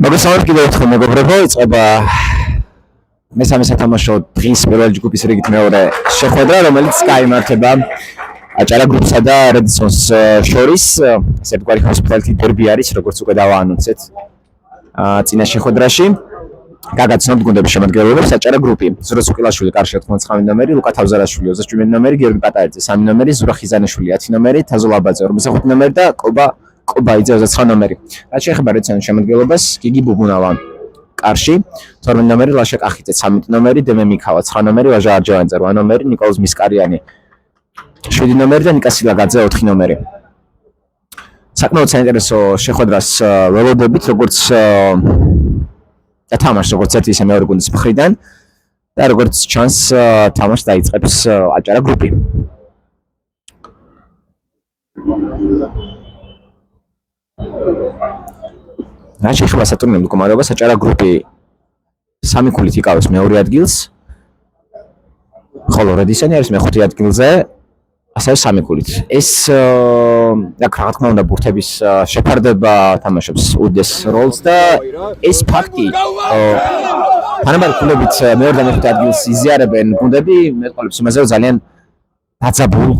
მოგესალმებით კიდევ ერთხელ მეგობრებო, იწყება მესამე სათამაშო დღის პირველი ჯგუფის რიგით მეორე შეხვედრა, რომელიც გაიმართება აჭარა გრუპსა და რედისონს შორის. ესე ვთქვათ, ჰოსპიტალიტი დერბი არის, როგორც უკვე დავაანონსეთ წინა შეხვედრაში. გაგაცნობთ გუნდების შემადგენლობებს. აჭარა გრუპი: ზურა სუკილაშვილი, კარში 99 ნომერი, ლუკა თავზარაშვილი 27 ნომერი, გიორგი პატარიძე 3 ნომერი, ზურა ხიზანიშვილი 10 ნომერი, თაზულ აბაძე 45 ნომერი და კობაიძე 29 ნომერი. რაც შეეხება რედისონის შემადგენლობას, გიგი ბუბუნავა კარში 12 ნომერი, ლაშა კახიძე 13 ნომერი, დემე მიქავა 9 ნომერი, ვაჟა არჯავანძე 8 ნომერი, ნიკოლოზ მისკარიანი 7 ნომერი და ნიკა სილაგაძე 4 ნომერი. საკმაოდ საინტერესო შეხვედრას ველოდებით, როგორც და თამაშს როგორც ერთი ისე მეორე გუნდის მხრიდან და როგორც ჩანს თამაშს დაიწყებს აჭარა გრუპი. რაც შეეხება სატურნირულ მდგომარეობას, აჭარა გრუპი 3 ქულით იკავებს მეორე ადგილს, ხოლო რედისონი არის მეხუთე ადგილზე, ასევე 3 ქულით. ეს აქ რა თქმა უნდა ბურთების შეფარდება თამაშობს უდიდეს როლს და ეს ფაქტი თანაბარი ქულებით მეორე და მეხუთე ადგილს იზიარებენ გუნდები, მეტყოლებს იმაზე რომ ძალიან დაძაბულ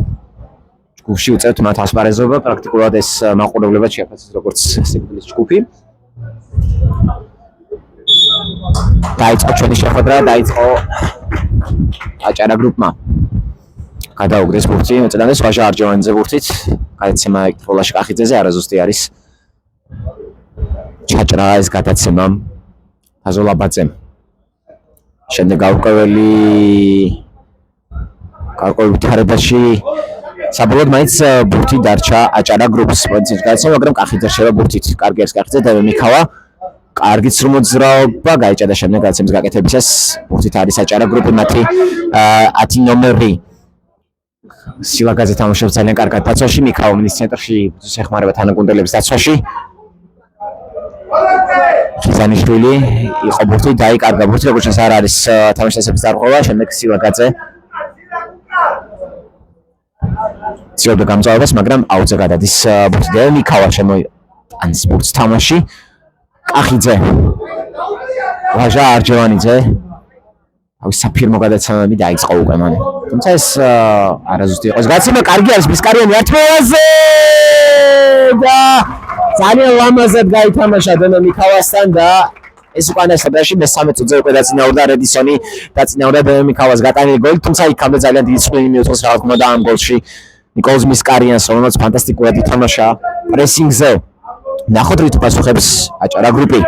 ჯგუფში უწევთ მათ ასპარეზობა, პრაქტიკულად ეს მაყურებლება შეაფასეს როგორც სიკვდილის ჯგუფი. დაიწყო ჩვენი შეხვედრა, დაიწყო აჭარა გრუპმა. გადაუგდეს ბურთი, მოწედანეს ვაჟა არჯავანიძე ბურთით, გადაცემა ეკითხულაში კახიძეზე, არაზუსტი არის. ჩაჭრა ეს გადაცემა თაზულ აბაძემ. შემდეგ გარკვეული ვითარებაში საბოლოოდ მაინც ბურთი დარჩა აჭარა გრუპს. გადაცემა, მაგრამ კახიძე რჩება ბურთით. კარგი არის კახიძე და მიქავა. კარგი ცრუმოძრაობა გაიჭა და შემდეგ გადაცემის გაკეთებისას ბურთით არის აჭარა გრუპი, მათი 10 ნომერი. სილაგაძე თამაშობს ძალიან კარგად დაცვაში, მიქავა მინის ცენტრში ეხმარება თანაგუნდელებს დაცვაში. ხიზანიშვილი იყო ბურთი, დაიკარგა ბურთი, როგორც ჩანს არ არის თამაშისების დარღვევა, შემდეგ სილაგაძე ცდილობდა გამწვავებას, მაგრამ აუძე გადადის ბურთი და მიქავა შემოიტანს ბურთს თამაში. კახიძე ვაჟა არჯავანიძე თავის საფირმო გადაცემები დაიწყო უკვე მან. თუმცა ეს არაზუსტი იყო. ეს გადაცემა კარგი არის მისკარიანი ართმევაზე და ძალიან ლამაზად გაითამაშა დემე მიქავასთან და ეს უკანასკნელში მე-13 წუთზე უკვე დაწინაურდა რედისონი, დაწინაურდა დემე მიქავას გატანილი გოლი, თუმცა იქამდე ძალიან დიდი წვლილი მიუძღვის რა თქმა უნდა ამ გოლში ნიკოლოზ მისკარიანს, რომელიც ფანტასტიკურად ითამაშა პრესინგზე. ნახოთ რით პასუხებს აჭარა გრუპი.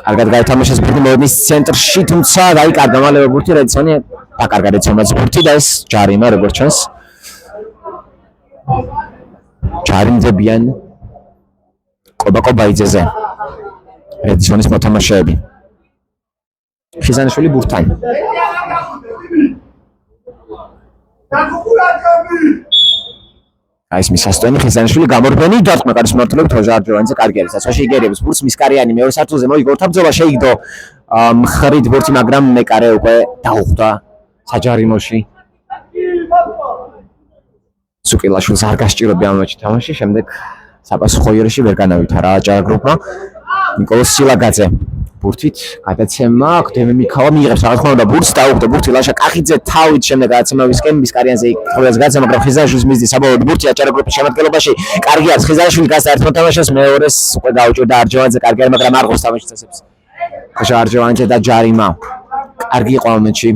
კარგად გაითამაშეს ბურთი მოდნის ცენტრში, თუმცა დაიკარგა მალევე ბურთი, რედისონი დაკარგა რედისონს ბურთი და ეს ჯარიმა როგორც ჩანს. ჯარიმდებიან კობაიძეზე რედისონის მოთამაშეები. ხიზანიშვილი ბურთთან. აი ეს მისასტონი ხიზანიშვილი გამორბენი დარტყმა კარის მმართველობით ვაჟა არჯავანიძე კარგი არის დაცვაში იგერებს ბურთს მისკარიანი მეორე სართულზე მოიგო ორთაბძოლა შეიგდო მხრით ბურთი, მაგრამ მეკარე უკვე დაუხვდა საჯარიმოში. სუკილაშვილს არ გასჭიროებია ამ მატჩში თამაში, შემდეგ საპასუხო იერში ვერ განავითარა აჭარა გრუპმა. ნიკოლოზ სილაგაძე ბურთით გადაცემა, დემე მიქავა მიიღებს რა თქმა უნდა ბურთს, დაუხვდა ბურთი ლაშა კახიძე თავით, შემდეგ გადაცემავისკენ მისკარიანზე იკითხულებს გადაცემა, მაგრამ ხიზანიშვილის მიზნის საბოლოოდ ბურთი აჭარა გრუპის შემადგენლობაში. კარგი არის ხიზანიშვილი გასა ერთ მოთამაშეს, მეორეს უკვე გაუჭირდა არჯავანიძე, კარგი არის, მაგრამ არ ყოფს თამაშის წესებს. ხოშა არჯავანიძე და ჯარიმა. კარგი იყო ამ მატჩში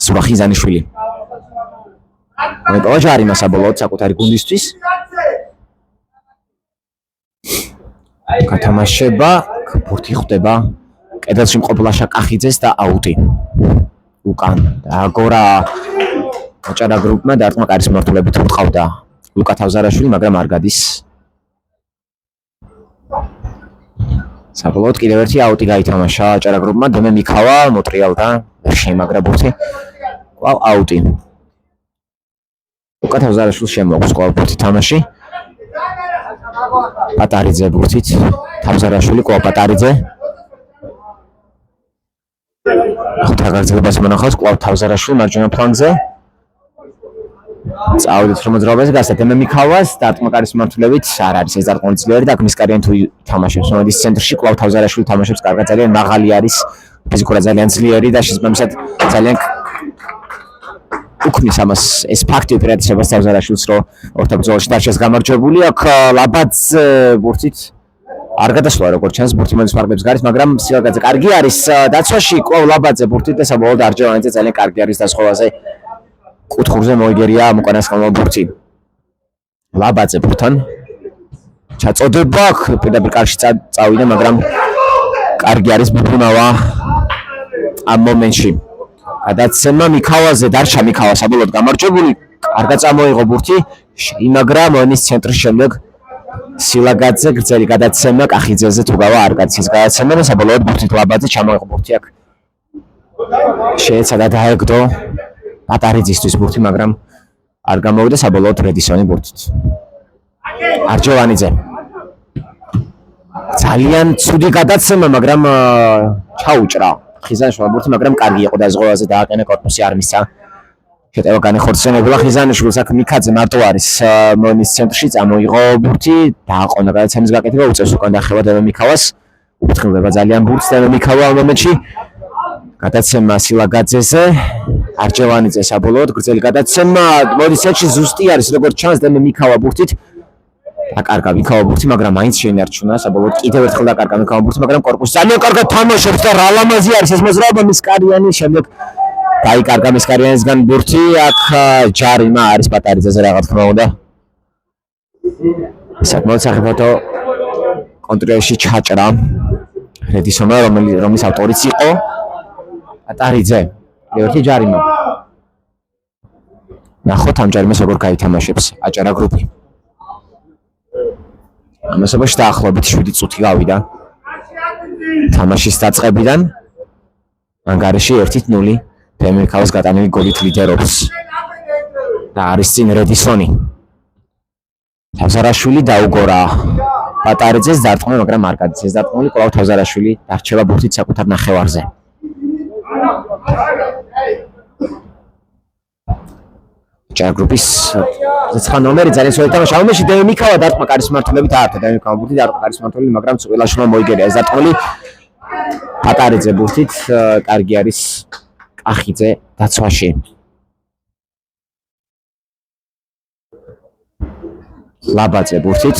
ზურა ხიზანიშვილი. მოიპოვა ჯარიმა საბოლოოდ საკუთარი გუნდისთვის. გათამაშება, ბურთი ხვდება კედელში მყოფ ლაშა კახიძეს და აუტი. უკან დაგორა აჭარა გრუპმა დარტყმა კარის მმართველობით უტყავდა ლუკა თავზარაშვილი, მაგრამ არ გადის. საბოლოოდ კიდევ ერთი აუტი გაითამაშა აჭარა გრუპმა, დემე მიქავა მოტრიალდა, შემაგრა ბურთი. კვლავ აუტი. ლუკა თავზარაშვილს შემოაქვს კვლავ ბურთი თამაში. პატარიძე ბურთით, თავზარაშვილი კვლავ პატარიძე. ახლა გაგრძელებას მონახავს კვლავ თავზარაშვილი მარჯვენა ფლანგზე. წავედით რომ მოძრაობაზე გასცეთ მიქავას დარტყმა კარის მიმართულებით არ არის ეს დარტყმული ძლიერი და მისკარიანი თუ თამაშობს მოდის ცენტრში კვლავ თავზარაშვილი თამაშობს კარგად ძალიან მაღალი არის ფიზიკურად ძალიან ძლიერი და შესაბამისად ძალიან უქმნის ამას ეს ფაქტი უპირატესობას თავზარაშვილს რომ ორთაბრძოლაში დარჩეს გამარჯვებული აქ ლაბაძე ბურთით არ გადასვლა როგორც ჩანს ბურთი მოდის ფარგლებს გარეთ მაგრამ სილაგაძე კარგი არის დაცვაში კვლავ ლაბაძე ბურთით და საბოლოოდ არჯევანიძე ძალიან კარგი არის დასხოვაზე კუთხურზე მოიგერია უკანასკნელ ბურთი ლაბაძე ბურთთან ჩაწოდება პირდაპირ კარში წავიდა მაგრამ კარგი არის ბუბნავა ამ მომენტში გადაცემა მიქავაზე დარჩა მიქავა საბოლოოდ გამარჯვებული კარგად წამოიღო ბურთი იმაგრა მონის ცენტრის შემდეგ სილაგაძე გრძელი გადაცემა კახიძეზე თუ გავა არ გაცის გადაცემა და საბოლოოდ ბურთით ლაბაძე ჩამოიღო ბურთი აქ შეეცადა დაეგდო პატარიძისთვის ბურთი მაგრამ არ გამოვიდა საბოლოოდ რედისონი ბურთით არჯევანიძე ძალიან ცუდი გადაცემა მაგრამ ჩაუჭრა ხიზანიშვილმა ბურთი მაგრამ კარგი იყო დაზღვევაზე დააყენა კორპუსი არ მისცა შეტევა განეხორციელებულა ხიზანიშვილს აქ მიქაძე მარტო არის მონის ცენტრში წამოიღო ბურთი დააყონა გადაცემის გაკეთება უწევს უკან დახევა და მიქავას უფრთხილდება ძალიან ბურთს და მიქავა ამ მომენტში გადაცემა სილაგაძეზე არჯევანიძე საბოლოოდ გრძელი გადაცემა მოდის ცენტრში ზუსტი არის როგორც ჩანს და მიქავა ბურთით აკარგა მიქავა ბურთი მაგრამ მაინც შეინარჩუნა საბოლოოდ კიდევ ერთხელ დაკარგა მიქავა ბურთი მაგრამ კორპუსი ძალიან კარგად თამაშობს და რა ლამაზი არის ეს მოძრაობა მისკარიანი შემდეგ დაიკარგა მისკარიანისგან ბურთი აქ ჯარიმა არის პატარიძეზე რა თქმა უნდა საკმაოდ საფრთხო კონტროლში ჩაჭრა რედისონმა რომლის ავტორიც იყო პატარიძე ერთი ჯარიმა ნახოთ ამ ჯარიმას როგორ გაითამაშებს აჭარა გრუპი ამასობაში დაახლოებით 7 წუთი გავიდა თამაშის დაწყებიდან ანგარიში 1-0 ფემიკაოს გატანილი გოლით ლიდერობს და არის წინ რედისონი თავზარაშვილი დაუგორა პატარიძეს დარტყმა მაგრამ არ გადადის დარტყმული კვლავ თავზარაშვილი დარჩება ბურთით საკუთარ ნახევარზე აჭარა გრუპის 9 ნომერი ძალიან სწორი თამაში ამაში დემიკავა დარტყმა კარის მიმართულებით აართა დემიკავა ბურთი დარტყმა კარის მიმართულებით მაგრამ წვილაშვილმა მოიგერია ეს დარტყმული პატარიძე ბურთით კარგი არის კახიძე დაცვაში ლაბაძე ბურთით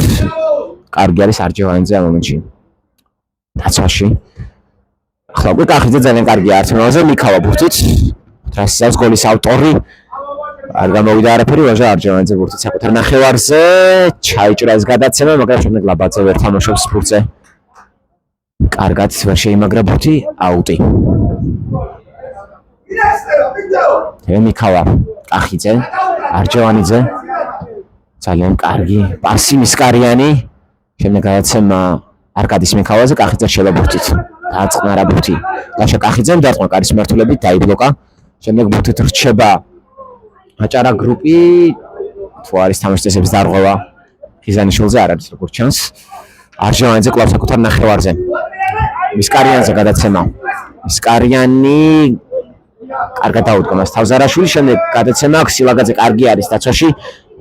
კარგი არის არჯევანიძე ამ მომენტში დაცვაში ახლა უკვე კახიძე ძალიან კარგია არტემაზე მიქავა ბურთით ტრასის გოლის ავტორი არ გამოვიდა არაფერი ვაჟა არჯევანიძე ბურთით საკუთარ ნახევარზე ჩაიჭრა ეს გადაცემა მაგრამ შემდეგ ლაბაძე ვერ თამაშობს ბურთზე კარგად ვერ შეიმაგრა ბურთი აუტი მიქავა კახიძე არჯევანიძე ძალიან კარგი პასი მისკარიანი შემდეგ გადაცემა არკადის მიქავაზე კახიძე შევა ბურთით დააწყნარა ბურთი ლაშა კახიძემ დარტყმა კარის მიმართულებით დაიბლოკა შემდეგ ბურთით რჩება აჭარა გრუპი თუ არის თამაშის წესების დარღვევა ხიზანიშვილზე არ არის როგორც ჩანს არჯევანიძე კვლავ საკუთარ ნახევარზე მისკარიანზე გადაცემა მისკარიანი კარგად დაუდგა მას თავზარაშვილი შემდეგ გადაცემა აქვს სილაგაძე კარგი არის დაცვაში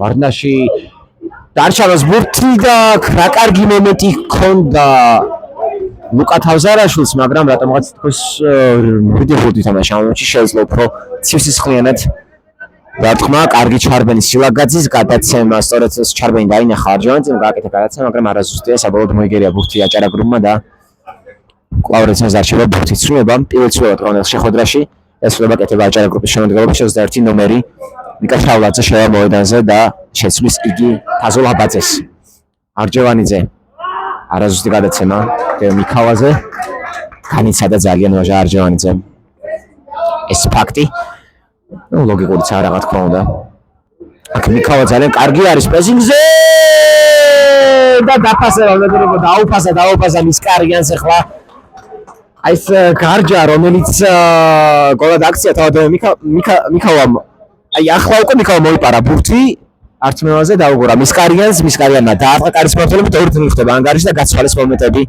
ვარდნაში დარჩავას ბურთი და რა კარგი მომენტი ჰქონდა ლუკა თავზარაშვილს მაგრამ რატომღაც თქოს ვიდეოდი თამაში ამ მომენტში შეიძლება უფრო ცივსისხლიანად დარტყმა კარგი ჩარბენი სილაგაძის გადაცემა სწორედ ეს ჩარბენი დაინახა არჯევანიძემ გააკეთა გადაცემა მაგრამ არასუსტია საბოლოოდ მოიგერია ბურთი აჭარა გრუპმა და კვლავ რეცენზ არჩევა ბურთის სრულებამ პირველ სრულებად შეხვედრაში ეს სრულება კეთება აჭარა გრუპის შემადგენლობაში 21 ნომერი ნიკა შავლაძე შევა მოედანზე და შეცვლის იგი თაზო ლაბაძეს არჯევანიძე არასუსტი გადაცემა მიქავაზე განიცადა ძალიან ვაჟა არჯევანიძემ ეს ფაქტი ну ლოგიკურიც არა რა თქმა უნდა აქ მიქავა ძალიან კარგი არის პრესინგზე და დაფასება მეგობრებო დაუფასა მისკარიანს ახლა აი ეს გარჯა რომელიც გოლად აქცია თავად მიქავამ აი ახლა უკვე მიქავა მოიპარა ბურთი არტემაზე დაუგორა მისკარიანმა დააწყა კარის მიმართულებით ორ-ერთი ხდება ანგარიში და გაცვალეს მომენტები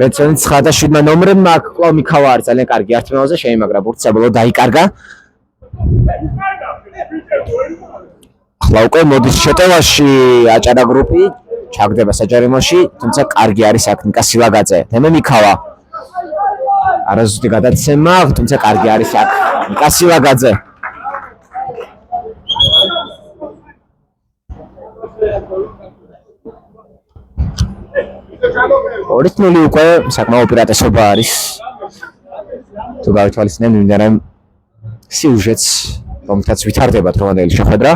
რეცენზ 9-7 ნომრებმა აქ კვლავ მიქავა არის ძალიან კარგი არტემაზე შეიმაგრა ბურთი საბოლოოდ დაიკარგა ახლა უკვე მოდის შეტევაში აჭარა გრუპი ჩაგდება საჯარიმოში, თუმცა კარგი არის აქ ნიკა სილაგაძე. თემე მიქავა. არაზუსტი გადაცემა, თუმცა კარგი არის აქ ნიკა სილაგაძე. 2-0 უკვე საკმაო უპირატესობა არის. თუ გავითვალისწინებთ, მინდა რომ სიუჟეტს, რომელთაც ვითარდება დრომადელი შეხვედრა.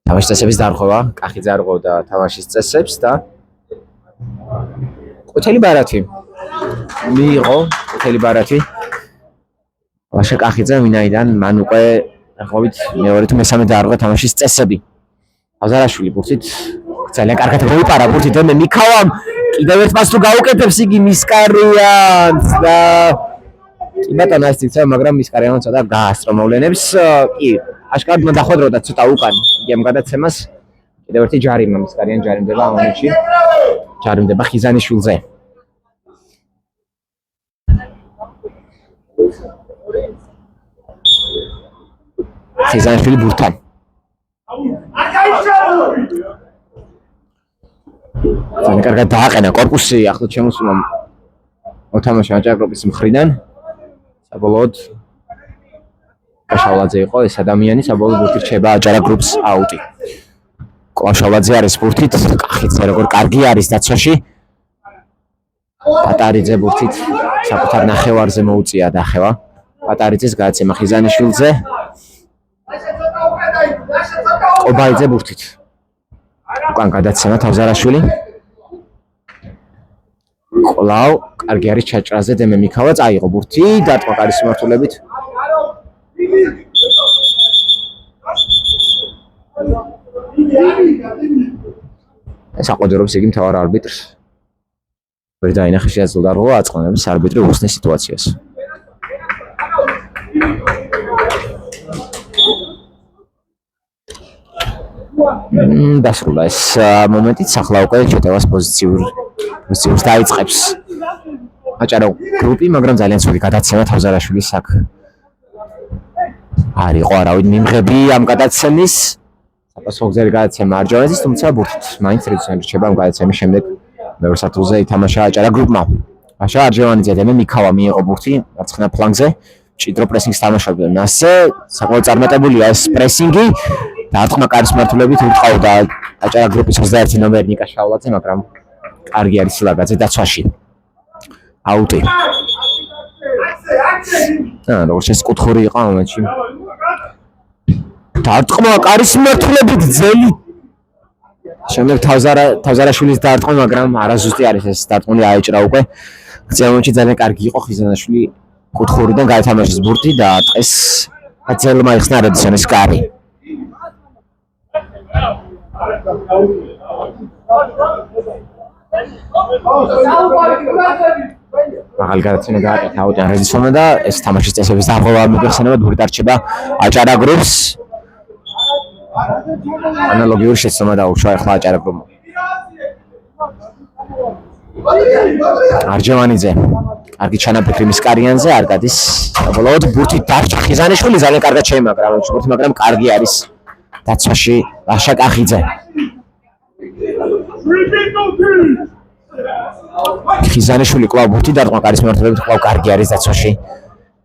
თამაშის წესების დარღვევა, კახიძე არ ღვევდა თამაშის წესებს და ყუთელი ბარათი მიიღო, ყუთელი ბარათი. ვაშა კახიძე ვინაიდან მან უკვე ღვევით მეორე თუ მესამე დაარღვა თამაშის წესები. აზარაშვილი ბურთით ძალიან კარგად მოიპარა ბურთით და მიქავამ კიდევ ერთ პასს თუ გაუკეთებს იგი მისკარიანს და კი ბატონო ეს ცემა მაგრამ მისკარიანს ცოტა გაასწრო მოვლენებს კი აშკარად მოდახვედროდა ცოტა უკან იგი ამ გადაცემას კიდევ ერთი ჯარიმა მისკარიან ჯარიმდება ამ მომენტში ჯარიმდება ხიზანიშვილზე ხიზანიშვილი ბურთთან ძალიან კარგად დააყენა კორპუსი ახლა შემოსულა მოთამაშე აჭარა გრუპის მხრიდან საბოლოოდ კაშავლაძე იყო ეს ადამიანი საბოლოოდ ბურთი რჩება აჭარა გრუპს აუტი კაშავლაძე არის ბურთით კახიძე როგორ კარგი არის დაცვაში პატარიძე ბურთით საკუთარ ნახევარზე მოუწია დახევა პატარიძეს გადაცემა ხიზანიშვილზე ყობაიძე ბურთით უკან გადაცემა თავზარაშვილი ყოლავ კარგი არის ჩაჭრაზე დემე მიქავა წაიღო ბურთი დარტყმა კარის სიმართულებით ეს აყვედურობს იგი მთავარ არბიტრს ვერ დაინახე შეძლო დარღვა აწყნების არბიტრი უხსნის სიტუაციას დასრულა ეს მომენტიც ახლა უკვე შეტევას პოზიციურს დაიწყებს აჭარა გრუპი მაგრამ ძალიან ცუდი გადაცემა თავზარაშვილის აქ არ იყო არავინ მიმღები ამ გადაცემის საპასუხოზე გადაცემა არჯავაძის თუმცა ბურთით მაინც რიცხვი რჩება ამ გადაცემის შემდეგ მეორე სათულზე ითამაშა აჭარა გრუპმა აშა არჯავანიძე და მიქავა მიიღო ბურთი მარცხენა ფლანგზე ჭიდრო პრესინგს თამაშობდა მასზე საკმაოდ წარმატებულია ეს პრესინგი დარტყმა კარის მართულებით უტყავდა აჭარა გრუპის 21 ნომერი ნიკა შავლაძე მაგრამ კარგი არის სილაგაძე დაცვაში აუტი როგორც ეს კუთხური იყო ამ მომენტში დარტყმა კარის მართულებით ძელი შემდეგ თავზარაშვილის დარტყმა მაგრამ არაზუსტი არის ეს დარტყმული აეჭრა უკვე გზელ მომენტში ძალიან კარგი იყო ხიზანაშვილი კუთხურიდან გაეთამაშეს ბურთი და დღეს ძელმა იხსნა რედისონის კარი ახალ გადაცემა გააკეთა აუტიან რედისონმა და ეს თამაშის წესების დარღვევა მოგეხსენებათ ბურთი დარჩება აჭარა გრუპს ანალოგიური შეცდომა დაუშვა ახლა აჭარა გრუპმა არჯევანიძე კარგი ჩანაფიქრი მისკარიანზე არ გადის საბოლოოდ ბურთი დარჩა ხიზანიშვილი ძალიან კარგად შეიმაგრა ბურთი მაგრამ კარგი არის დაცვაში ლაშა კახიძე ხიზანიშვილი კვლავ ბურთი დარტყმა კარის მიმართულებით კვლავ კარგი არის დაცვაში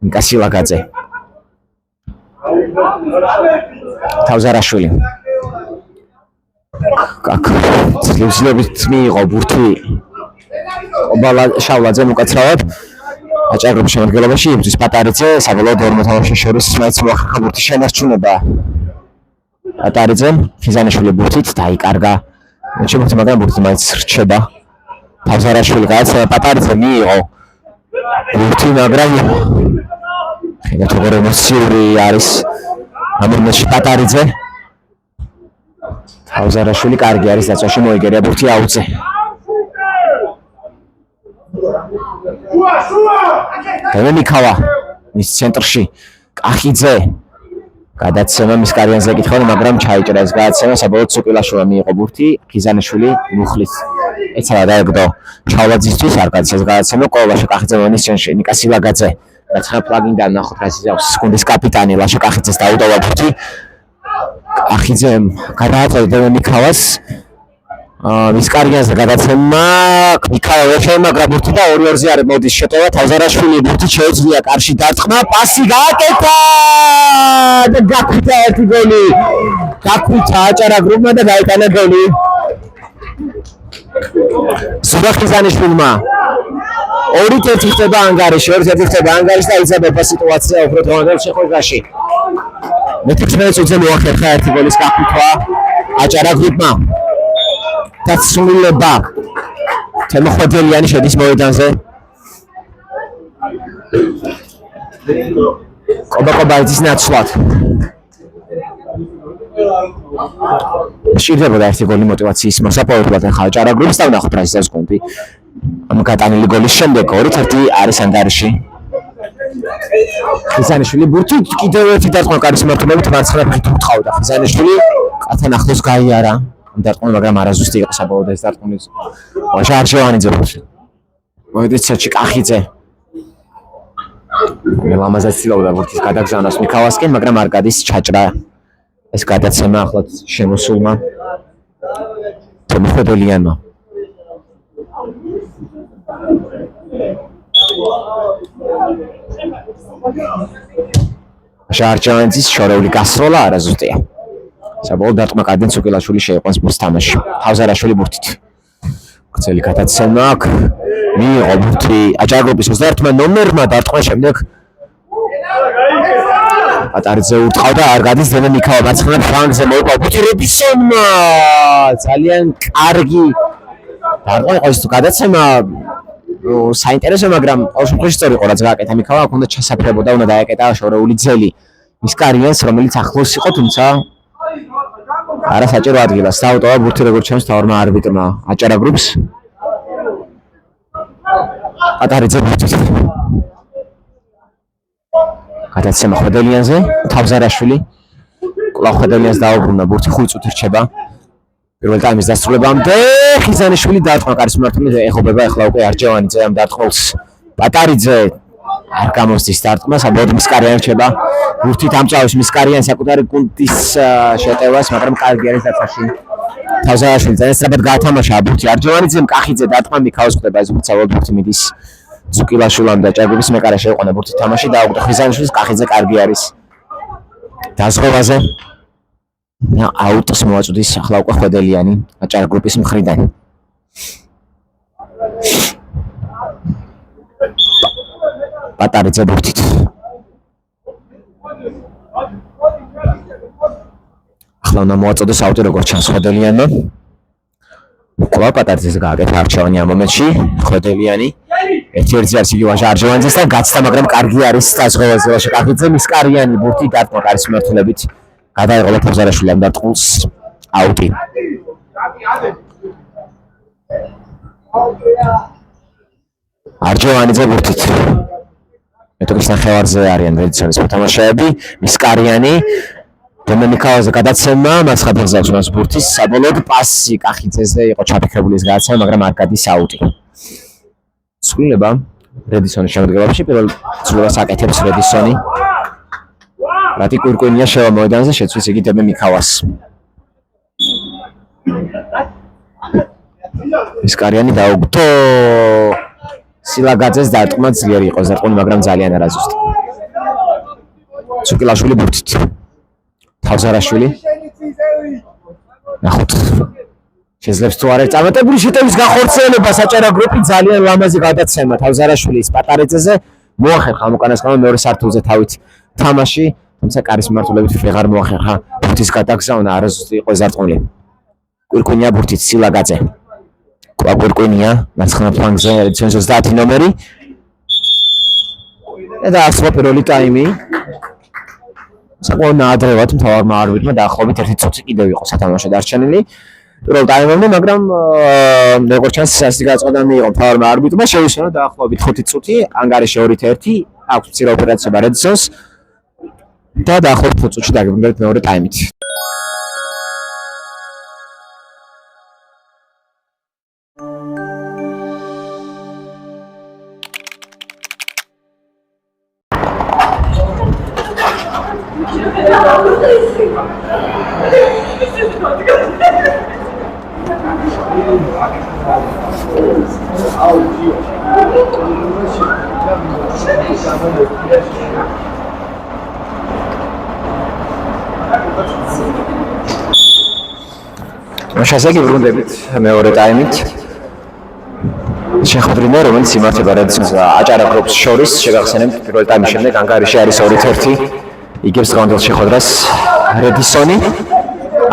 ნიკა სილაგაძე თავზარაშვილი ძლივსილებით მიიღო ბურთი შავლაძე უკაცრავად აჭარა გრუპის შემადგენლობაში იბრძვის პატარიძე საბოლოოდ ორ მოთამაშეს შორის მაინც მოახერხა ბურთის შენარჩუნება პატარიძემ ხიზანიშვილი ბურთით დაიკარგა შემოწმა მაგრამ ბურთი მაინც რჩება თავზარაშვილი გადაცემა პატარიძე მიიღო ბურთი მაგრამ ხედავთ როგორ ემოციური არის ამ მომენტში პატარიძე თავზარაშვილი კარგი არის დაცვაში მოიგერია ბურთი აუძე დემე მიქავა მის ცენტრში კახიძე გადაცემა მისკარიანზე ეკითხავდა მაგრამ ჩაიჭრა ეს გადაცემა საბოლოოდ სუკილაშვილმა მიიღო ბურთი ხიზანიშვილი მუხლის ეცალა დაეგდო ჩავლაძისთვის არ გადის ეს გადაცემა ყოველაში კახიძე მონის ჩენში ნიკა სილაგაძე რაც პლაგინიდან ნახოთ რა ისავს სკუნდის კაპიტანი ლაშა კახიძეს დაუტოვა ბურთი. კახიძემ გადააწოდა დემონიკავას. მისკარიანზე გადაცემა მიქაელ ეშე მაგრამ ბურთი და 2-2-ზე არის მოდის შეტევა თავზარაშვილი ბურთი შეუძლია კარში დარტყმა პასი გააკეთა და გაქვითა ერთი გოლი გაქვითა აჭარა გრუპმა და გაიტანა გოლი ზურახიზანიშვილმა 2-1 ხდება ანგარიში 2-1 ხდება ანგარიში და იზაბება სიტუაცია უფრო დროანდელ შეხვედრაში მე-16 წუთზე მოახერხა ერთი გოლის გაქვითვა აჭარა გრუპმა დასრულება თემოხვედელიანი შედის მოედანზე კობა-კობაიძის ნაცვლად შეიძლება ერთი გოლი მოტივაციის მოსაპოვებლად ახლა აჭარა გრუპს და ვნახოთ რა ისევ გუნდი ამ გატანილი გოლის შემდეგ 2-1 არის ანგარიში ხიზანიშვილი ბურთი კიდევ ერთი დარტყმა კარის მართულებით მარცხენა ფეხით უტყავდა ხიზანიშვილი კათან ახლოს გაიარა დარტყმა მაგრამ არაზუსტი იყო საბოლოოდ ეს დარტყმული ვაშა არჩევანიძე მოედით საჩი კახიძე ლამაზად ცდილობდა ბურთის გადაგზავნას მიქავასკენ მაგრამ არ გადის ჩაჭრა ეს გადაცემა ახლაც შემოსულმა თემოხვედელიანმა შარჭანძის შორეული გასროლა არაზუსტია საბოლოოდ დარტყმა კარდენ სუკილაშვილი შეიყვანს ბურთს თამაში თავზარაშვილი ბურთით გრძელი გადაცემა აქ მიიღო ბურთი აჭარა გრუპის 21 ნომერმა დარტყმა შემდეგ პატარიძე ურტყავდა არ გადის დემონიკავა მარცხენა ფლანგზე მოიყვა ბურთი რობისონმა ძალიან კარგი დარტყმა იყო ეს გადაცემა საინტერესო მაგრამ ყოველ შემთხვევაში სწორი იყო რაც გააკეთა მიქავა აქ უნდა ჩასაფრებოდა უნდა დაეკეტა შორეული ძელი მისკარიანს რომელიც ახლოს იყო თუმცა არა საჭირო ადგილას დაუტოვა ბურთი როგორც ჩანს თავმა არბიტრმა აჭარა გრუპს პატარიძე ბურთით გადაცემა ხვედელიანზე თავზარაშვილი კვლავ ხვედელიანს დაუბრუნდა ბურთი 5 წუთი რჩება პირველ ტაიმის დასრულებამდე ხიზანიშვილი დარტყმა კარის მმართველი ეხობება ახლა უკვე არჯევანიძე ამ დარტყმულს პატარიძე არ გამოსდის დარტყმა საბოლოოდ მისკარიანი რჩება ბურთით ამწავის მისკარიანი საკუთარი გუნდის შეტევას მაგრამ კარგი არის დაცაში თავზარაშვილი ძალიან სწრაფად გაათამაშა ბურთი არჯევანიძემ კახიძე დარტყმა მიქაოს ხდება ეს საბოლოოდ ბურთი მიდის ზუკილაშვილამ და ჭარბების მეკარა შეიყვანა ბურთი თამაში და აუგდა ხიზანიშვილის კახიძე კარგი არის დაზღვევაზე აუტს მოაწუდის ახლა უკვე ხვედელიანი აჭარა გრუპის მხრიდან პატარიძე ბურთით ახლა უნდა მოაწოდეს აუტი როგორც ჩანს ხვედელიანმა კვლავ პატარიძეს გააკეთა არჩევანი ამ მომენტში ხვედელიანი ერთ-ერთი არის იგი ვაჟა არჯევანიძესთან გაცდა მაგრამ კარგი არის დაზღვევაზე ვაჟა კახიძე მისკარიანი ბურთი დარტყმა კარის მმართველობით გადაიღო თავზარაშვილი ამ დარტყმულს აუტი არჯევანიძე ბურთით მეტოქის ნახევარზე არიან რედიცონის მოთამაშეები მისკარიანი დემონიკავაზე გადაცემა მარცხენა ფეხზე აქვს მას ბურთის საბოლოოდ პასი კახიძეზე იყო ჩაფიქრებული ეს გადაცემა მაგრამ არ გადის აუტი ცვლილება რედისონის შემადგენლობაში პირველ ცვლილებას აკეთებს რედისონი რატი კურკუნია შევა მოედანზე შეცვის იგი დემონიკავას მისკარიანი დაუგდო სილაგაძეს დარტყმა ძლიერი იყო ზარყუნი მაგრამ ძალიან არაზუსტი ცუკილაშვილი ბურთით თავზარაშვილი ნახოთ შეძლებს თუ არა წარმატებული შეტევის განხორციელება საჭარა გრუპი ძალიან ლამაზი გადაცემა თავზარაშვილის პატარიძეზე მოახერხა ამ უკანასკნელმა მეორე სართულზე თავით თამაში თუმცა კარის მმართველობით ვეღარ მოახერხა ბურთის გადაგზავნა არაზუსტი იყო ზარყუნი კურკუნია ბურთით სილაგაძე კურკუნია მარცხენა ფლანგზე 30 ნომერი და ახლა პირველი ტაიმი საკმაოდ ნაადრევად მთავარმა არბიტრმა დაახლოებით 1 წუთი კიდევ იყო სათამაშო დარჩენილი პირველ ტაიმამდე მაგრამ როგორც ჩანს სასტიკ გაწყვეტა მიიღო მთავარმა არბიტრმა შეუშალა დაახლოებით 5 წუთი ანგარიში 2-1 აქვს მცირე ოპერაციება რედსონს და დაახლოებით 5 წუთში დაგემგებთ მეორე ტაიმით შესაძლოა ბრუნდებით მეორე ტაიმით. შეხვედრინა, რომელიც იმართება რედისონს აჭარა გრუპს შორის, შეგახსენებთ პირველ ტაიმის შემდეგ ანგარიში არის 2-1. იგებს დღევანდელ შეხვედრას რედისონი.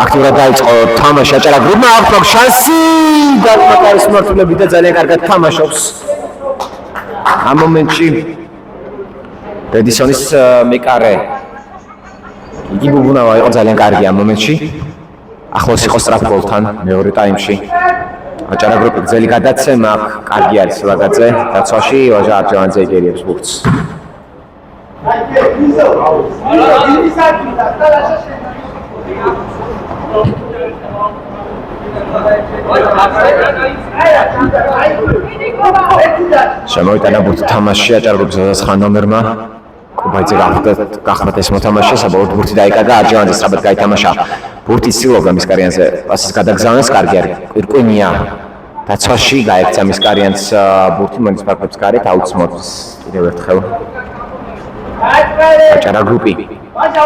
აქტიურად დაიწყო თამაში აჭარა გრუპმა, აქვს შანსი და მაკარის მართლები და ძალიან კარგად თამაშობს. ამ მომენტში რედისონის მეკარე იგი ბუბუნავა იყო ძალიან კარგი ამ მომენტში. ახლოს იყო სწრაფ გოლთან მეორე ტაიმში. აჭარა გრუპი გზელი გადაცემა, კარგი არის ლაგაძე დაცვაში, ვაჟა არჯევანძე იგერიებს ბურთს. შემოიტანა ბურთი თამაში აჭარა გრუპის 29 ნომერმა. კუბაიძე გახმართ ეს მოთამაშე, საბოლოოდ ბურთი დაიკარგა, არჯევანძე სწრაფად გაითამაშა. ბურთი ცდილობდა მისკარიანზე პასის გადაგზავნას, კარგი არის. კვირკვინია დაცვაში გაექცა მისკარიანს ბურთი მონის ფარფლებს გარეთ, აუცმოდის კიდევ ერთხელ. აჭარა გრუპი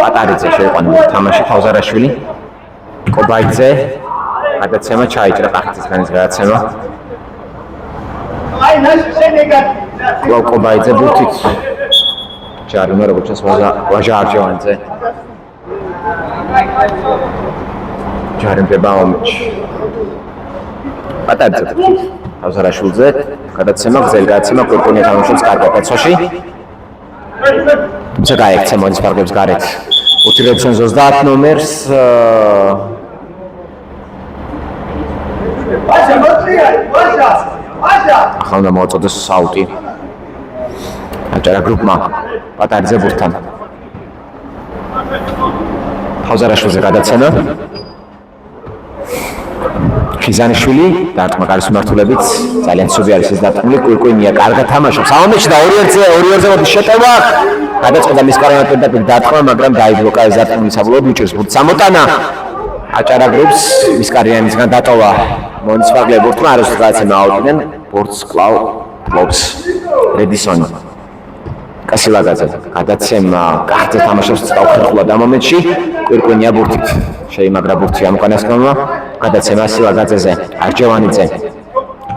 პატარიძე შეიყვანა თამაში თავზარაშვილი. კუბაიძე გადაცემა ჩაიჭრა ყახიძისგანის გადაცემა. კუბაიძე ბურთით ჯარიმა როგორც ჩანს ვაჟა არჯევანძე. ჯარიმდება მომენტში. პატარიძე თავზარაშვილზე გადაცემა, გზელი გადაცემა, კვირკვინია თამაშობს კარგად დაცვაში. თუმცა გაექცა მონის ფარფლებს გარეთ. ბურთი რედისონს 30 ნომერს ახლა უნდა მოაწოდოს აუტი აჭარა გრუპმა პატარიძე ბურთთან. თავზარაშვილზე გადაცემა. ხიზანიშვილი დარტყმა კარის მიმართულებით ძალიან ცუდი არის ეს დარტყმული. კვირკვინია კარგად თამაშობს ამ მომენტში და 2-1 მოდის შეტევა. გადაწყდა მისკარიანად პირდაპირ დარტყმა, მაგრამ დაიბლოკა ეს დარტყმული, საბოლოოდ უჭერს ბურთს ამოტანა. აჭარა გრუპს მისკარიანისგან დატოვა მონის ფარფლები ბურთმა, არასდროს გადაცემა აუტიდან, ბურთს კვლავ ფლობს რედისონი. კასილაგაძე გადაცემა, კახიძე თამაშობს წავხერხულად ამ მომენტში. კვირკვინია ბურთით შეიმაგრა ბურთი ამ უკანასკნელმა. გადაცემა სილაგაძეზე, არჯევანიძე,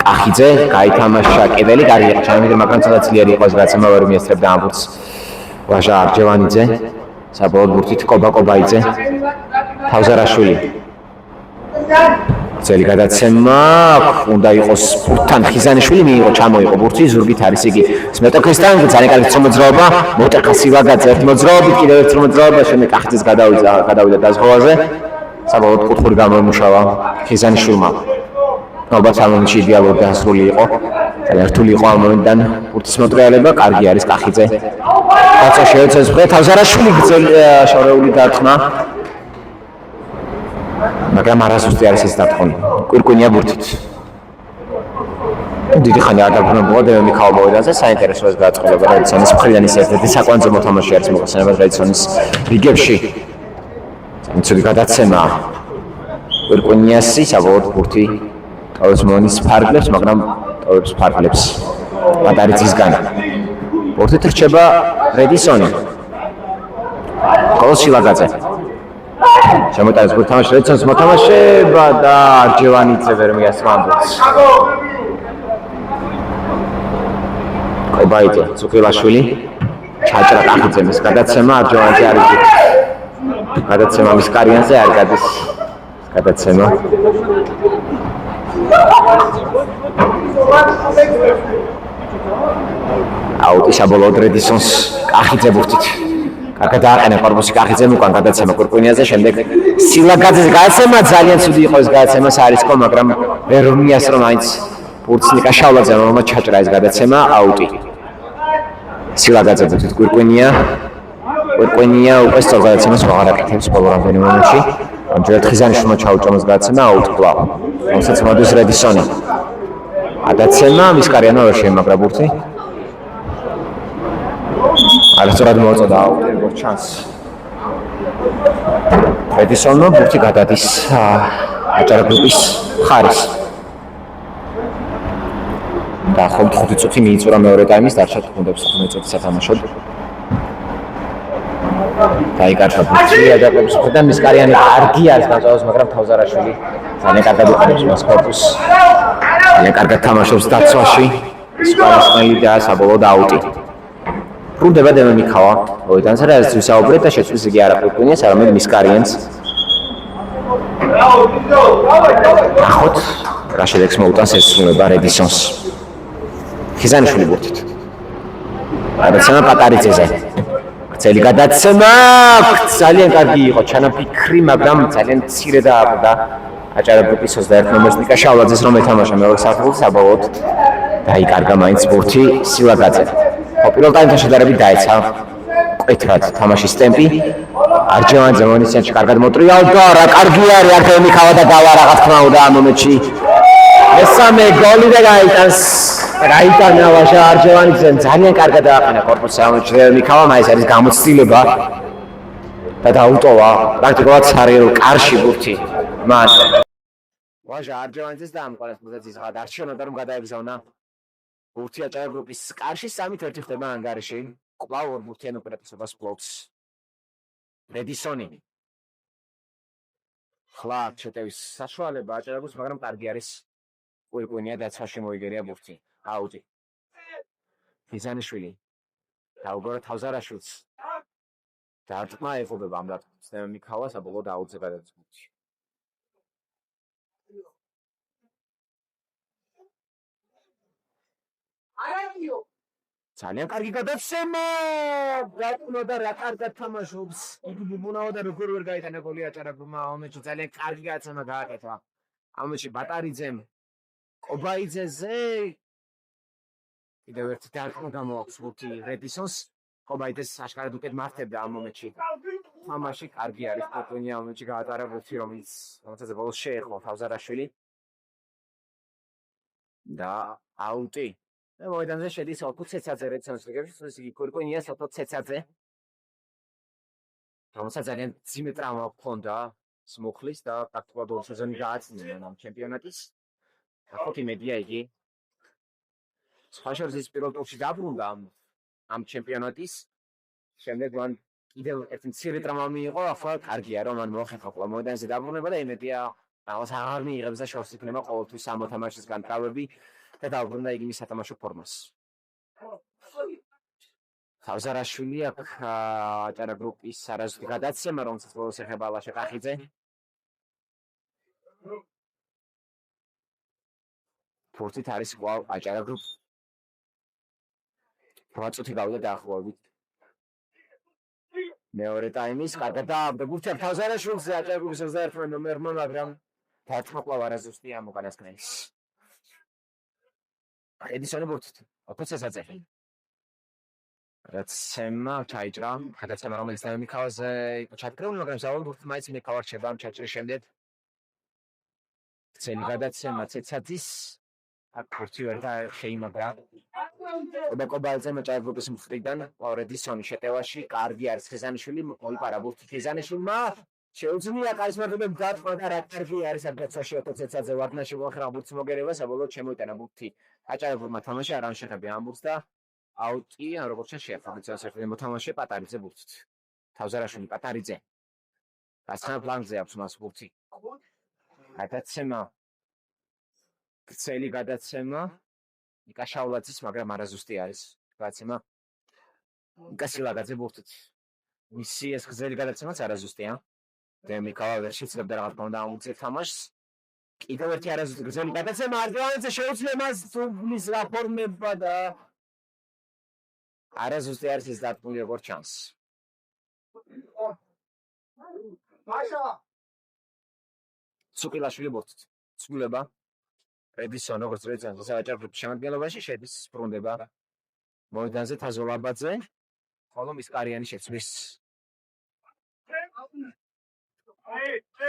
კახიძე გაითამაშა კედელი, კარგი იყო ჩამოვიდა, მაგრამ ცოტა ძლიერი იყო ეს გადაცემა, ვერ მიესწრებდა ამ ბურთს ვაჟა არჯევანიძე. საბოლოოდ ბურთით კობაიძე, თავზარაშვილი. ძელი გადაცემა, უნდა იყოს ბურთთან ხიზანიშვილი, მიიღო, ჩამოიღო ბურთი, ზურგით არის იგი სმეტოქესთან, ძალიან კარგი მოძრაობა, მოტეხა სილაგაძე ერთ მოძრაობით, კიდევ ერთ მოძრაობა, შემდეგ კახიძეს გადავიდა დაზღვევაზე. საბოლოოდ კუთხური გამოიმუშავა ხიზანიშვილმა. ალბათ ამ მომენტში იდეალური დასრული იყო. ძალიან რთული იყო ამ მომენტიდან ბურთის მოტრიალება, კარგი არის კახიძე. კაცო შეეცეს მხრე თავზარაშვილი გზელი შორეული დარტყმა. მაგრამ არასუსტი არის ეს დარტყმა. კვირკვინია ბურთით. დიდი ხანი არ დაბრუნებულა მიხაილ მოედანზე, საინტერესოა გაწყობა რედისონის მხრიდან ის ერთ-ერთი საკვანძო მოთამაშე არის მოხსენებად რედისონის რიგებში. ცუდი გადაცემა კვირკვინიასი, საბოლოოდ ბურთი ტოვებს მონის ფარფლებს, მაგრამ ტოვებს ფარფლებს პატარიძისგან. ბურთით რჩება რედისონი. გოლს სილაგაძე. შემოტანეს ბურთი თამაში რედისონის მოთამაშეება და არჯევანიძე ვერ მიასწრო ამ ბურთს. კობაიძე, წუყილაშვილი, ჩაჭრა კახიძემის გადაცემა, არჯევანიძე არის გადაცემა მისკარიანზე, არ გადის გადაცემა. აუტი საბოლოოდ რედისონს კახიძე ბურთით. კარგად დააყენა კორპუსი კახიძემ, უკან გადაცემა კვირკვინიაზე, შემდეგ სილაგაძეს გადაცემა, ძალიან ცუდი იყო ეს გადაცემა, სარისკო, მაგრამ ვერ მიასწრო მაინც ბურთს ნიკა შავლაძემ, რომელმაც ჩაჭრა ეს გადაცემა, აუტი. სილაგაძე ბურთით კვირკვინია უკვე სწორ გადაცემას აღარ აკეთებს ბოლო რამდენი მომენტში. ამჯერად ხიზანიშვილმა ჩაუჭამოს გადაცემა, აუტ კვლავ. რომელსაც მოდის რედისონი. გადაცემა, მისკარიანმა ვერ შეიმაგრა ბურთი. არასწორად მოაწოდა აუტი, როგორც ჩანს. რედისონმა ბურთი გადადის აჭარა გრუპის მხარეს. დაახლოებით 5 წუთი მიიწურა მეორე ტაიმის, დარჩა 15 წუთი სათამაშოდ. დაიკარგა ბურთი აჯანყების მხრიდან, მისკარიანი კარგი არის გამწვავოს, მაგრამ თავზარაშვილი ძალიან კარგად იყენებს მას კორპუსს. ძალიან კარგად თამაშობს დაცვაში. სპარისმელი და საბოლოოდ აუტი. ბრუნდება დემონიკავა. მოედანზე რაც ვისაუბრეთ და შეცვლის იგი არ აკვირკვინეს, არამედ მისკარიანს. ახოთ რა შედეგს მოუტანს ეს სრულება რედისონს. ხიზანიშვილი ბურთით. გადაცემა პატარიძეზე. გრძელი გადაცემა ძალიან კარგი იყო, ჩანაფიქრი, მაგრამ ძალიან მცირე დააყრდა აჭარა გრუპის 21 ნომერს ნიკა შავლაძეს, რომ ეთამაშა მეორე საფეხბურთს, საბოლოოდ დაიკარგა მაინც ბურთი სილაგაძე. პირველ ტაიმთან შედარებით დაეცა მკვეთრად თამაშის ტემპი. არჯევანიძე მონიციანში კარგად მოტრიალდა, რა კარგი არის არქემი ხავა და დავა რა თქმა უნდა ამ მომენტში. მესამე გოლი და გაიტანს. გაიტანა ვაშა არჯევანიძე ძალიან კარგად დააყენა კორპუსს ამ მომენტში მიქავა, მაინც არის გამოცდილება და დაუტოვა პრაქტიკულად სარიელ კარში ბურთი. მან ვაშა არჯევანიძეს დაამყარეს პოზიციის ღად არჩევნოდა რომ გადაეგზავნა ბურთი აჭარა გრუპის კარში 3-1 ხდება ანგარიში. კვლავ ორ ბურთიან უპირატესობას ფლობს რედისონი. ხლა შეტევის საშუალება აჭარა გრუპს, მაგრამ კარგი არის კვირკვინია დაცვაში მოიგერია ბურთი. აუტი. ხიზანიშვილი დაუგორა თავზარაშვილს. დარტყმა ეღობება ამ დარტყმას. მიქავა საბოლოოდ აუტზე გადადის ბურთი. ძალიან კარგი გადაცემა. რატომ და რა კარგად თამაშობს. იგი ბუბუნაო და როგორ ვერ გაიტანა გოლი აჭარა გრუპმა ამ მომენტში. ძალიან კარგი გადაცემა გააკეთა. ამ მომენტში ბატარიძემ ყობაიძეზე კიდევ ერთი დარტყმა გამოაქვს ბურთი რედისონს. ყობაიძეს აშკარად უკეთ მართებდა ამ მომენტში. თამაში კარგი არის პოტონი ამ მომენტში გაატარა ბურთი, რომელსაც ბოლოს შეეხო თავზარაშვილი. და აუტი. და მოედანზე შედის ოთო ცეცაძე რედისონის რიგებში, იგი კვირკვინია ოთო ცეცაძე. რომელსაც ძალიან ძიმე ტრავმა ჰქონდა სმუხლის და პრაქტიკულად ორ სეზონი გააწმინდა ამ ჩემპიონატის. ახოთ იმედია იგი სხვა შორის ის პირველ ტურში დაბრუნდა ამ ჩემპიონატის. შემდეგ მან კიდევ ერთი მცირე ტრავმა მიიღო, ახლა კარგია რომ მან მოახერხა ყოლა მოედანზე დაბრუნება და იმედია რაღაც აღარ მიიღებს და შორს იქნება ყოველთვის ამ მოთამაშისგან ტრავმები და დაუბრუნდა იგი მის სათამაშო ფორმას. თავზარაშვილი აქ აჭარა გრუპის არაზუსტი გადაცემა, რომელსაც ბოლოს ეხება ლაშა კახიძე. ფორტით არის კვლავ აჭარა გრუპ. 8 წუთი გავიდა დაახლოებით. მეორე ტაიმის კარგად დააბდა ბურთი თავზარაშვილზე აჭარა გრუპის 21 ნომერმა, მაგრამ დარტყმა კვლავ არაზუსტია ამ უკანასკნელის. რედისონი ბურთით ოთო ცეცაძე. გადაცემა ჩაიჭრა, გადაცემა რომელიც მიქავაზე იყო ჩატკრებული, მაგრამ საბოლოოდ ბურთი მაინც მიქავა რჩება ამ ჩაჭრის შემდეგ. გრძელი გადაცემა ცეცაძის. აქ ბურთი ვერ შეიმაგრა. ყობაიძე აჭარა გრუპის მხრიდან რედისონი შეტევაში, კარგი არის ხიზანიშვილი, მოიპარა ბურთი ხიზანიშვილმა. შეუძლია კარისმარდობენ დარტყმა და რა კარგი არის ამ დაცვაში ოთო ცეცაძე ვარდნაში მოახერხა ბურთის მოგერება, საბოლოოდ შემოიტანა ბურთი აჭარა გრუპმა თამაში არ ამშეხებია ამ ბურთს და აუტი, როგორც შეეხო ვიცასერფი მოთამაშე პატარიძე ბურთით. თავზარაშვილი პატარიძე. გასცემა ფლანგზე აქვს მას ბურთი. გადაცემა. გრძელი გადაცემა. ნიკა შავლაძის, მაგრამ არაზუსტი არის გადაცემა. ნიკა სილაგაძე ბურთით. მისი ეს გრძელი გადაცემაც არაზუსტია. მიქავა ვერ შეძლებდა რაღაც კონდა ამ უწევ თამაშს. კიდევ ერთი არაზუსტი გრძელი გადაცემა არჯევანიძე შეუძლია მას თუმის რაფორმება და არაზუსტი არის ეს დარტყმული როგორც ჩანს. ცუკილაშვილი ბურთით. ცვლილება. რედისონ როგორც რედისონს აჭარა გრუპის შემადგენლობაში შედის, ბრუნდება. მოედანზე თაზოლაბაძე, ხოლო მისკარიანი შეცვლის.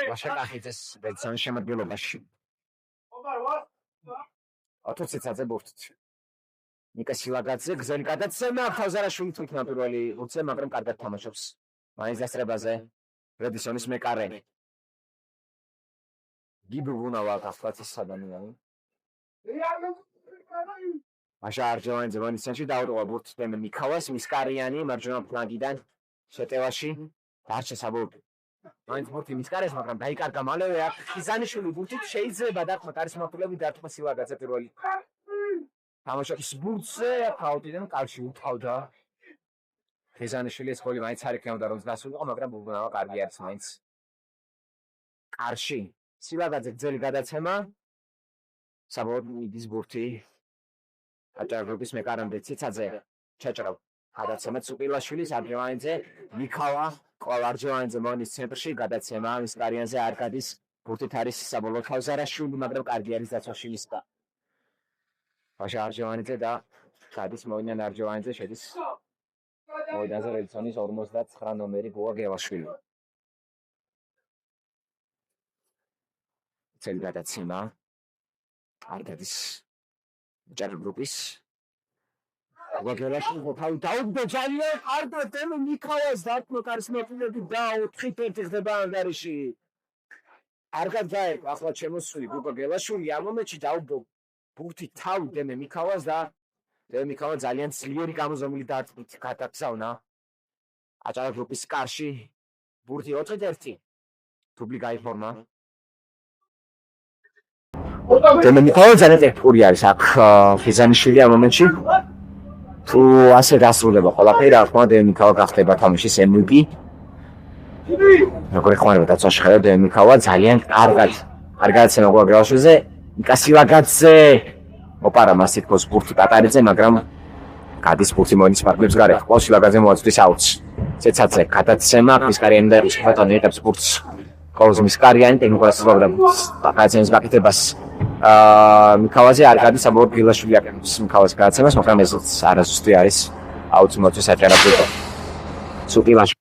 ლაშა კახიძეს რედისონის შემადგენლობაში. ოთო ცეცაძე ბურთით. ნიკა სილაგაძე გზელი გადაცემა, თავზარაშვილი თვითონ პირველი უცე, მაგრამ კარგად თამაშობს. მაინც დასწრებაზე რედისონის მეკარე. გიბრუნავა გასწრაფის ადამიანი. მაშა არჯევანიძე მონისცენში დაუტოვა ბურთს დემე მიქავას, მისკარიანი მარჯვენა ფლანგიდან შეტევაში დარჩა საბოლოო. მაინც ბურთი მისკარეს, მაგრამ დაიკარგა მალევე აქ ხიზანიშვილი ბურთით შეიძლება დარტყმა კარისმართულები დარტყმა სილვაგაძე პირველი. თამაშის ბურთზე ფაულიდან კარში უთავდა. ხიზანიშვილი ეს გოლი მაინც არ იქნებოდა რომ დასულიყო, მაგრამ ბუბნავა კარგი არის მაინც. კარში სილვაგაძე გრძელი გადაცემა. საბოლოოდ მიდის ბურთი აჭარგრუპის მეკარამდე ციცაძე ჩაჭრა გადაცემა ცუპილაშვილის არჯევანიძე მიქავა ყოლარჯევანიძე მონის ცენტრში გადაცემა მისკარიანზე არ გადის ბურთით არის საბოლოოდ ხავზარაშვილი მაგრამ კარგი არის დაცვაში მისკა მაშა არჯევანიძე და გადის მოინან არჯევანიძე შედის მოედანზე რელსონის 59 ნომერი გოა გელაშვილი წელი გადაცემა არ გადის აჭარგრუპის ვაგელაში ხოთავი დაუდგა ძალიან არდა დემე მიქავას დარტყმა კარისმეტილები და 4-1 ხდება ანგარიში არ გადაება ახლა შემოსული გუგა გელაშვილი ამ მომენტში დაუდგა ბურთი თავი დემე მიქავას და დემე მიქავა ძალიან ძლიერი გამოზომილი დარტყმით გადაგზავნა აჭარგრუპის კარში ბურთი 4-1 დუბლი გაიფორმა დემე მიქავა ძალიან ტექნიკური არის აქ ხიზანიშვილი ამ მომენტში თუ ასე დასრულდება ყველაფერი რა თქმა უნდა დემე მიქავა გახდება თამაშის MVP როგორ ეხმარება დაცვაში ხედავ დემე მიქავა ძალიან კარგად არ გადაცემა გოგრაშოზე ნიკასილაგაძე ოპარა მას თითქოს ბურთი პატარიძე მაგრამ გადის ბურთი მონის პარკლებს გარეთ ყოლშილაგაძე მოაწვის აუტს ცეცაძე გადაცემა მისკარიანი და ბატონი იღებს ბურთს ყოლს მისკარიანი ტექნიკას ვაბდა პატარიძეს გაკეთებას მიქავაზე არ გადის საბოლოოდ გილაშვილი აკეთებს მიქავას გადაცემას მაგრამ ეს არასუსტი არის აუტს მოწვის აჭარაბულა სუპილაში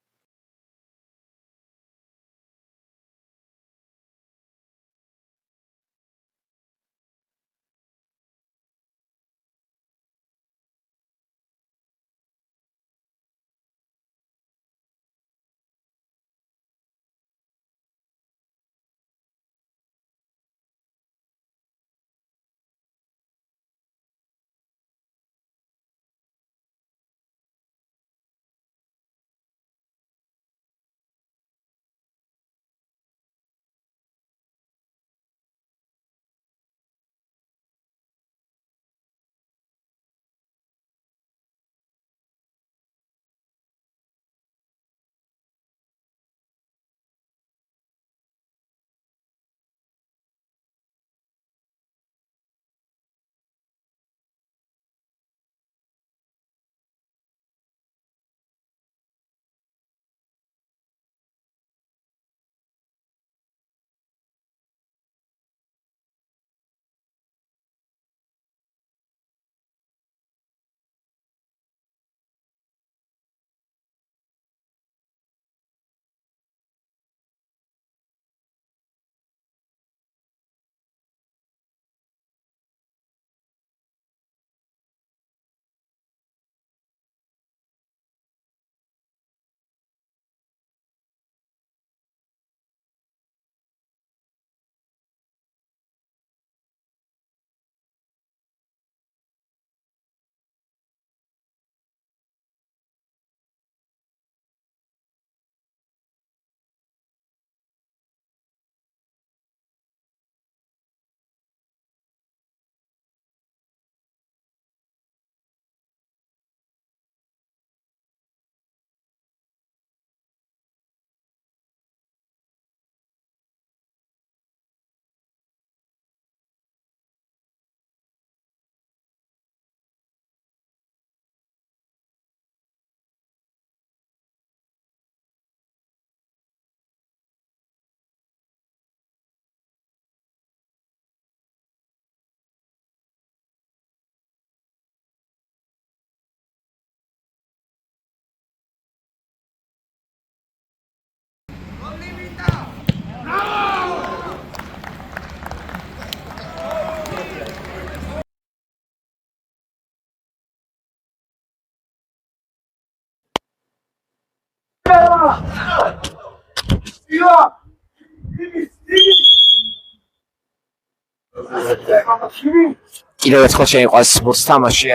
კიდევ ერთხელ შეიყვანს ბურთს თამაში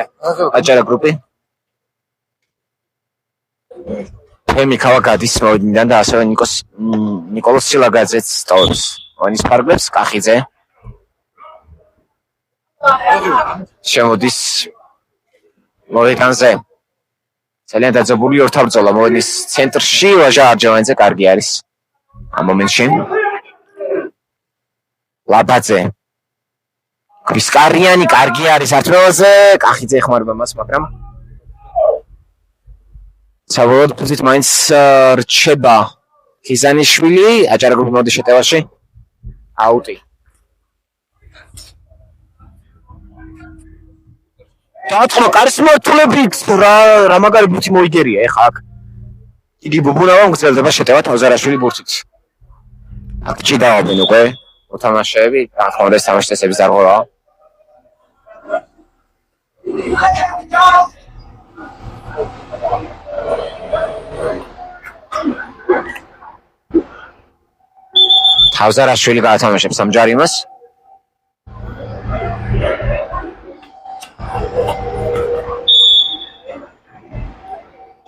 აჭარა გრუპი. თემი ქავაკადის მოედნიდან და ასევე ნიკოლოზ სილაგაძეც სწავლობს ონის პარკლებს კახიძე. შემოდის მოედანზე. ძალიან დაძაბული ორთაბრძოლა მოედნის ცენტრში ვაჟა არჯევანიძე კარგი არის ამ მომენტში. ლაბაძე კრისკარიანი კარგი არის არტმევაზე კახიძე ეხმარება მას მაგრამ საბოლოოდ ფუძით მაინც რჩება ხიზანიშვილი აჭარა გრუპი მოდის შეტევაში აუტი. დაწყო კარის მართლებით რა მაგარი ბურთი მოიგერია ეხა აქ. იგი ბუბუნავა მგრძელდება შეტევა თავზარაშვილი ბურთით. აქ ჭიდაობენ უკვე მოთამაშეები, რა თქმა უნდა ეს თამაშის წესების დარღვევაა. თავზარაშვილი გაათამაშებს ამ ჯარიმას.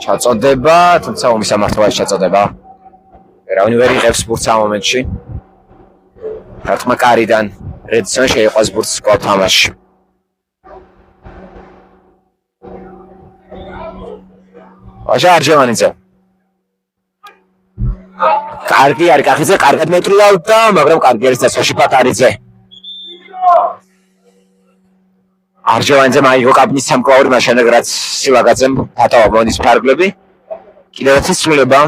ჩაწოდება, თუმცა ომის სამართლობაში ჩაწოდება. ვერავინ ვერ იღებს ბურთს ამ მომენტში. რატმა კარიდან რედსონ შეიყვანს ბურთს კვლავ თამაში. ვაჟა არჯევანიძე. კარგი არის კახიძე, კარგად მეტრულავდა, მაგრამ კარგი არის დასვაში პატარიძე. არჯევანიძე მაიღო კაბინის სამკლაური მაშინ რაც სილაგაძემ დატოვა მოედნის ფარგლები. კიდევ ერთი ცვლილება.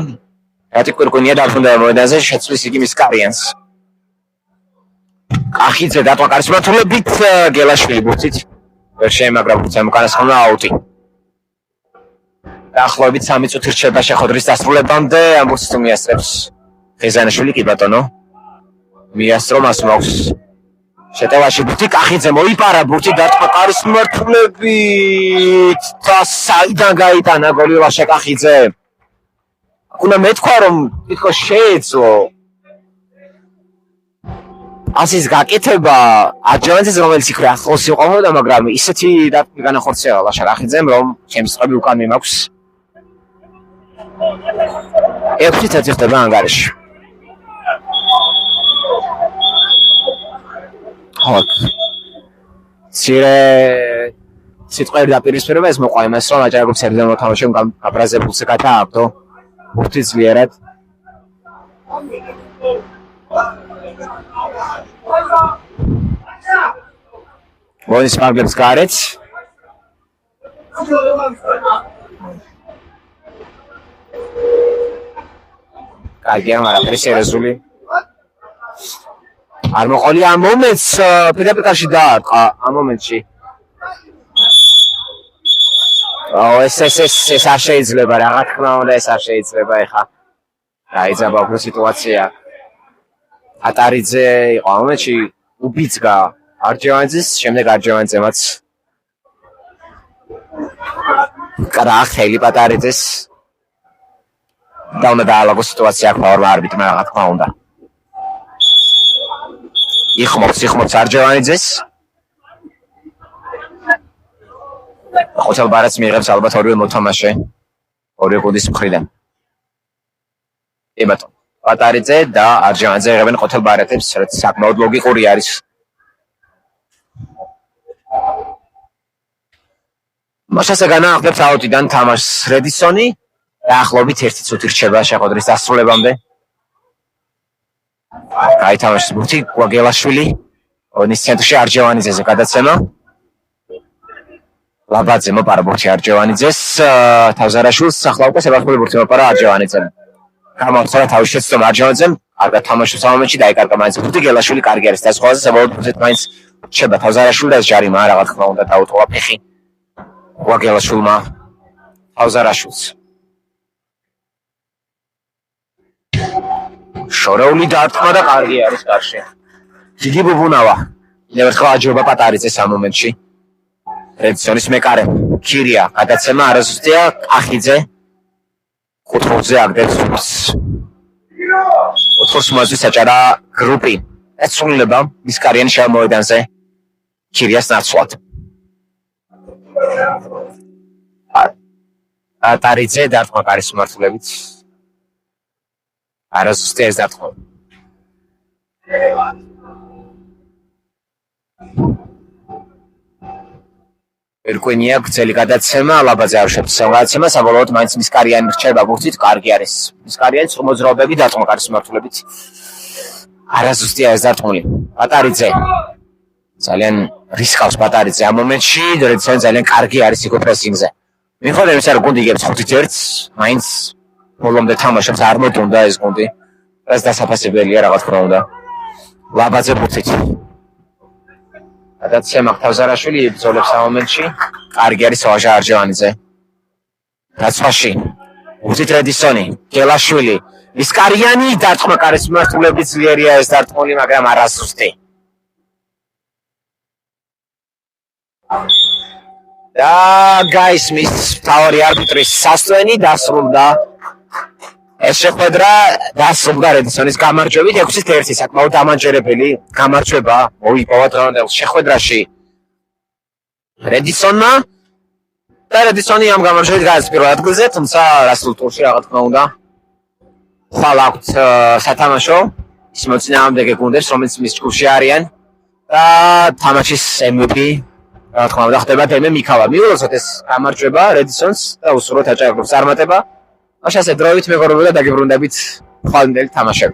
რატი კვირკვინია დაბრუნდა მოედანზე, შეცვლის იგი მის კარიანს. კახიძე დატოვა კარის მართლებით, გელაშვილი ბურთით. ვერ შეემაგრა ბურთს ამ უკანასკნელმა აუტი. დაახლოებით 3 წუთი რჩება შეხვედრის დასრულებამდე, ამ ბურთს თუ მიასწრებს ხიზანიშვილი კი ბატონო. მიასწრო მას მაქვს შეტევაში ბურთი კახიძე მოიპარა ბურთი დატოვა კარის მართლებით და საიდან გაიტანა გოლი ვაშა კახიძე. უნდა მეთქვა რომ თითქოს შეეძლო ასის გაკეთება არჯევანიძეს რომელიც იქ ახლოს იყვოდა მაგრამ ისეთი განახორციელა ვაშა კახიძემ რომ ჩემს წყები უკან მიმაქვს. 6 წუთი ხდება ანგარიში. ხოთ. სიტყვები დაპირისპირება ეს მოყვა იმას რომ აჭარა გრუპის ერთადერთი მოთამაშემ გაბრაზებულს გადააბდო ბურთი ძლიერად. მოედნის ფარგლებს გარეთ. კარგია, მაგრამ სერიოზული. არ მოყოლია ამ მომენტს პირდაპირ დაარტყა ამ მომენტში. ეს არ შეიძლება რა თქმა უნდა ეს არ შეიძლება ეხა. დაიძაბა უფრო სიტუაცია. ატარიძე იყო ამ მომენტში უბიძგა არჯევანიძეს, შემდეგ არჯევანიძემაც კარახელი პატარიძეს და უნდა დაალაგოს სიტუაცია აქ ორმა არბიტრმა რა თქმა უნდა. იხმობს არჯევანიძეს. ხოთელ ბარათს მიიღებს ალბათ ორივე მოთამაშე ორივე გუნდის მხრიდან. ებატონ პატარიძე და არჯევანიძე იღებენ ხოთელ ბარათებს, რაც საკმაოდ ლოგიკური არის. მაშასა განაახლებს აუტიდან თამაშს რედისონი. დაახლოებით 1 წუთი რჩება შეხვედრის დასრულებამდე. გაითამაშეს ბურთი გვაგელაშვილი ონის ცენტრში არჯევანიძეზე გადაცემა. ლაბაძე მოპარა ბურთი არჯევანიძეს, თავზარაშვილს ახლა უკვე საფეხბურთო ბურთი მოპარა არჯევანიძემ. გამოცხადა თავის შეცდომა არჯევანიძემ, კარგად თამაშობს ამ მომენტში დაიკარგა მაინც ბურთი გელაშვილი კარგი არის დასხვალზე, საბოლოოდ ბურთით მაინც რჩება თავზარაშვილი და ეს ჯარიმაა რა თქმა უნდა დაუტოვა ფეხი. გვაგელაშვილმა თავზარაშვილს. შორეული დარტყმა და კარგი არის კარში. დიდი ბუბუნავა. კიდევ ერთხელ აჯობა პატარიძეს ამ მომენტში. რედსონის მეკარე ქირია გადაცემა არასუსტია კახიძე კუთხურზე აგდებს ბურთს. ოთხორს მოაძვის აჭარა გრუპი. ეს სრულდება მის კარიანი შემოედანზე ქირიას ნაცვლად. ატარიძე დარტყმა კარის მიმართულებით. არასუსტი ეს დარტყმა. ერკვინია გრძელი გადაცემა, ლაბაძე არ შეფს გადაცემა, საბოლოოდ მაინც მის კარიანი რჩება ბურთით, კარგი არის. მის კარიანი მოძრაობები დარტყმა კარის მიმართულებით. არასუსტია ეს დარტყმული. ატარიძე ძალიან რისკავს პატარიძე ამ მომენტში, როდესაც ძალიან კარგი არის იქ პრესინგზე. მიუხედავად იმისა, რომ გუნდი იგებს 5-1-ს, მაინც ბოლომდე თამაშობს, არ მოტუნდა ეს გუნდი. ეს დასაფასებელია რა თქმა უნდა. ლაბაძე ბურთით. გადაცემა თავზარაშვილი იბრძოლებს ამ მომენტში. კარგი არის ვაჟა არჯევანიძე. დაცვაში. ბურთით რედისონი, გელაშვილი. ისკარიანი დარტყმა კარის მიმართულებით ძლიერია ეს დარტყმული, მაგრამ არასუსტი. და გაისმის თავი არბიტრის სასწვენი დასრულდა. ეს შეხვედრა დასრულდა რედისონის გამარჯვებით 6-1 საკმაოდ დამანჯერებელი გამარჯვება მოიპოვა დღევანდელ შეხვედრაში რედისონმა და რედისონი ამ გამარჯვებით გადის პირველ ადგილზე, თუმცა რასულ ტურში რა თქმა უნდა ხვალ აქვთ სათამაშო ის მოწინააღმდეგე გუნდებს, რომელიც მის ჯგუფში არიან და თამაშის MVP რა თქმა უნდა ხდება დემე მიქავა. მიულოცოთ ეს გამარჯვება რედისონს და უსურვოთ აჭარბებს წარმატება. Așa se droit, mi-a vorbit dacă vreun David Haldel, tam așa.